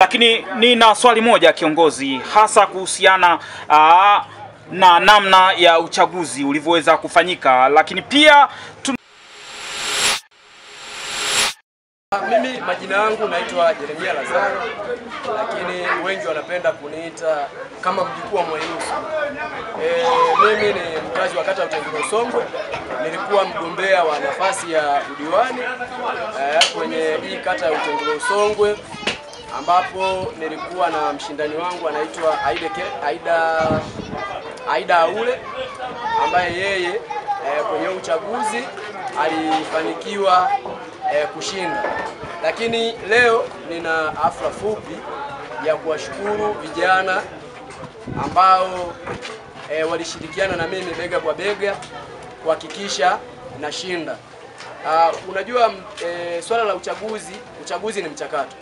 Lakini nina swali moja kiongozi, hasa kuhusiana na namna ya uchaguzi ulivyoweza kufanyika, lakini pia mimi majina yangu naitwa Jeremia Lazaro, lakini wengi wanapenda kuniita kama mjukuu wa Mwainusu. Mimi ni mkazi wa kata ya Utengule Usongwe. Nilikuwa mgombea wa nafasi ya udiwani kwenye hii kata ya Utengule Usongwe, ambapo nilikuwa na mshindani wangu anaitwa Aida Aule, ambaye yeye kwenye uchaguzi alifanikiwa kushinda. Lakini leo nina hafla fupi ya kuwashukuru vijana ambao walishirikiana na mimi bega kwa bega kuhakikisha nashinda. Unajua swala la uchaguzi ni mchakato.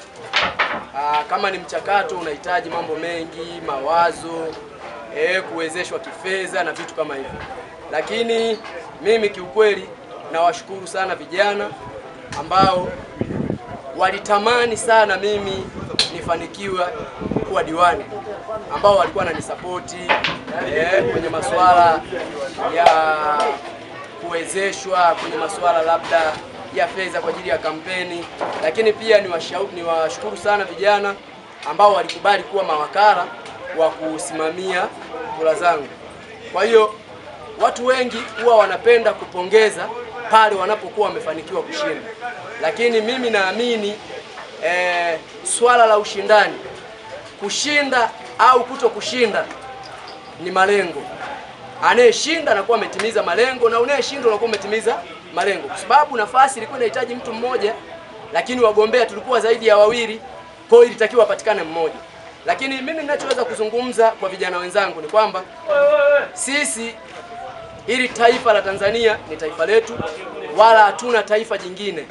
Kama ni mchakato unahitaji mambo mengi, mawazo, kuwezeshwa kifedha na vitu kama hivyo. Lakini mimi kiukweli nawashukuru sana vijana ambao walitamani sana mimi nifanikiwe kuwa diwani, ambao walikuwa wananisapoti kwenye masuala ya kuwezeshwa, kwenye masuala labda ya fedha kwa ajili ya kampeni. Lakini pia niwashukuru sana vijana ambao walikubali kuwa mawakala wa kusimamia kura zangu. Kwa hiyo watu wengi huwa wanapenda kupongeza pale wanapokuwa wamefanikiwa kushinda, lakini mimi naamini swala la ushindani, kushinda au kuto kushinda, ni malengo. Anayeshinda anakuwa ametimiza malengo na unayeshinda unakuwa umetimiza malengo, kwa sababu nafasi ilikuwa inahitaji mtu mmoja, lakini wagombea tulikuwa zaidi ya wawili, kwa hiyo ilitakiwa apatikane mmoja. Lakini mimi ninachoweza kuzungumza kwa vijana wenzangu ni kwamba sisi, ili taifa la Tanzania ni taifa letu, wala hatuna taifa jingine.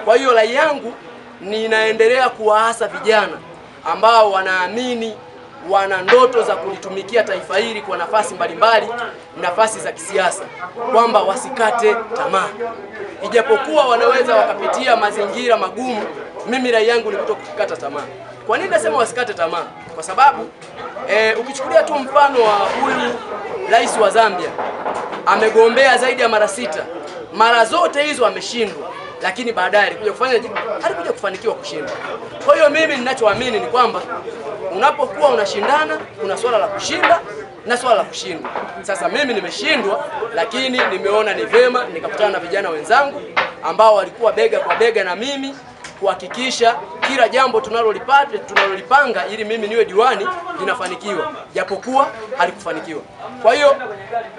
Kwa hiyo rai yangu ninaendelea kuwaasa vijana ambao wanaamini, wana ndoto za kulitumikia taifa hili kwa nafasi mbalimbali, nafasi za kisiasa, kwamba wasikate tamaa. Ijapokuwa wanaweza wakapitia mazingira magumu, mimi rai yangu ni kutokukata tamaa. Kwa nini nasema wasikate tamaa? Kwa sababu ukichukulia tu mfano wa huyu rais wa Zambia, amegombea zaidi ya mara 6. Mara zote hizo ameshindwa, lakini baadaye alikuja kufanikiwa kushinda. Kwa hiyo mimi ninachoamini ni kwamba unapokuwa unashindana, kuna swala la kushinda na swala la kushindwa. Sasa mimi nimeshindwa, lakini nimeona ni vema nikakutana na vijana wenzangu ambao walikuwa bega kwa bega na mimi kuhakikisha kila jambo tunalolipanga ili mimi niwe diwani linafanikiwa, japokuwa halikufanikiwa. Kwa hiyo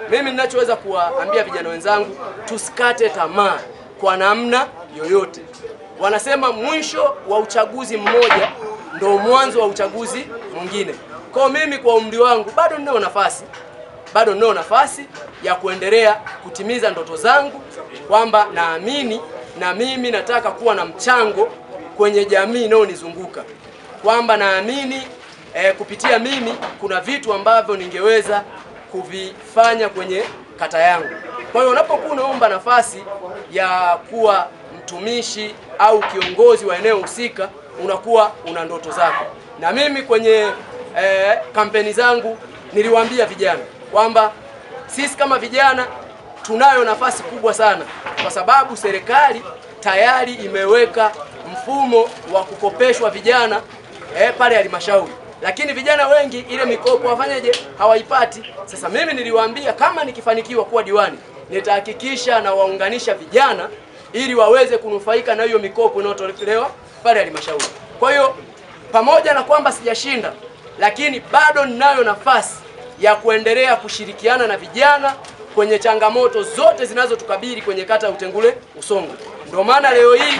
mimi ninachoweza kuwaambia vijana wenzangu, tusikate tamaa kwa namna yoyote. Wanasema mwisho wa uchaguzi mmoja ndio mwanzo wa uchaguzi mwingine. Kwa mimi kwa umri wangu bado ninao nafasi ya kuendelea kutimiza ndoto zangu, kwamba naamini na mimi nataka kuwa na mchango kwenye jamii inayonizunguka, kwamba naamini kupitia mimi kuna vitu ambavyo ningeweza kuvifanya kwenye kata yangu. Kwa hiyo unapokuwa unaomba nafasi ya kuwa mtumishi au kiongozi wa eneo husika, unakuwa una ndoto zako. Na mimi kwenye kampeni zangu niliwaambia vijana kwamba sisi kama vijana tunayo nafasi kubwa sana, kwa sababu serikali tayari imeweka mfumo wa kukopeshwa vijana pale halmashauri. Lakini vijana wengi ile mikopo wafanyaje, hawaipati. Sasa mimi niliwaambia kama nikifanikiwa kuwa diwani, nitahakikisha na waunganisha vijana ili waweze kunufaika na hiyo mikopo inayotolewa pale halmashauri. Kwa hiyo pamoja na kwamba sijashinda, lakini bado ninayo nafasi ya kuendelea kushirikiana na vijana kwenye changamoto zote zinazotukabili kwenye kata ya Utengule Usongwe. Ndio maana leo hii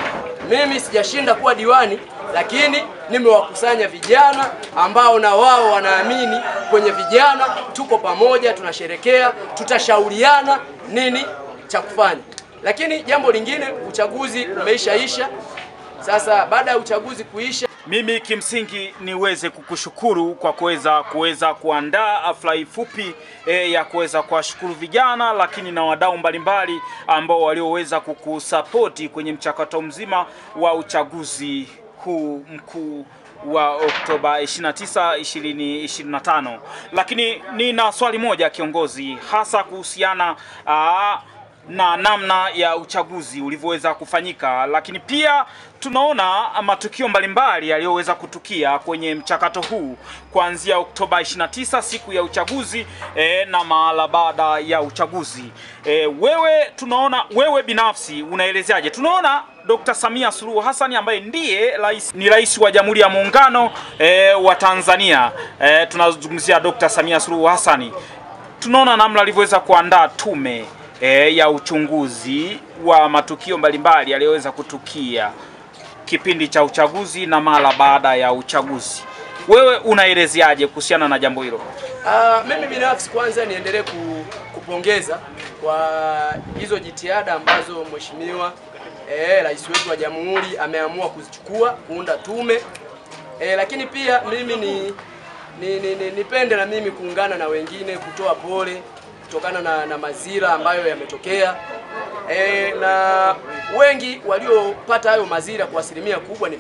mimi sijashinda kuwa diwani, lakini nimewakusanya vijana ambao na wao wanaamini kwenye vijana. Tuko pamoja, tunasherekea, tutashauriana nini cha kufanya. Lakini jambo lingine, uchaguzi umeishaisha. Sasa baada ya uchaguzi kuisha, mimi kimsingi niweze kukushukuru kwa kuweza kuandaa hafla fupi ya kuweza kuwashukuru vijana, lakini na wadau mbalimbali ambao walioweza kukusapoti kwenye mchakato mzima wa uchaguzi huu mkuu wa Oktoba 29, 2025. Lakini nina swali moja kiongozi, hasa kuhusiana na namna ya uchaguzi ulivyoweza kufanyika, lakini pia tunaona matukio mbalimbali yaliyoweza kutukia kwenye mchakato huu kuanzia Oktoba 29 siku ya uchaguzi na mahala baada ya uchaguzi. Wewe binafsi unaelezeaje? Tunaona Dr. Samia Suluhu Hassan ambaye ndiye ni rais wa Jamhuri ya Muungano wa Tanzania. Tunazungumzia Dr. Samia Suluhu Hassan. Tunaona namna alivyoweza kuandaa tume ya uchunguzi wa matukio mbalimbali yaliyoweza kutukia kipindi cha uchaguzi na mara baada ya uchaguzi. Wewe unaelezeaje kuhusiana na jambo hilo? Mimi binafsi kwanza niendelee kupongeza kwa hizo jitihada ambazo mheshimiwa rais wetu wa Jamhuri ameamua kuzichukua kuunda tume. Lakini pia mimi nipende na mimi kuungana na wengine kutoa pole kutokana na mazira ambayo yametokea. Na wengi waliopata hayo mazira kwa asilimia kubwa ni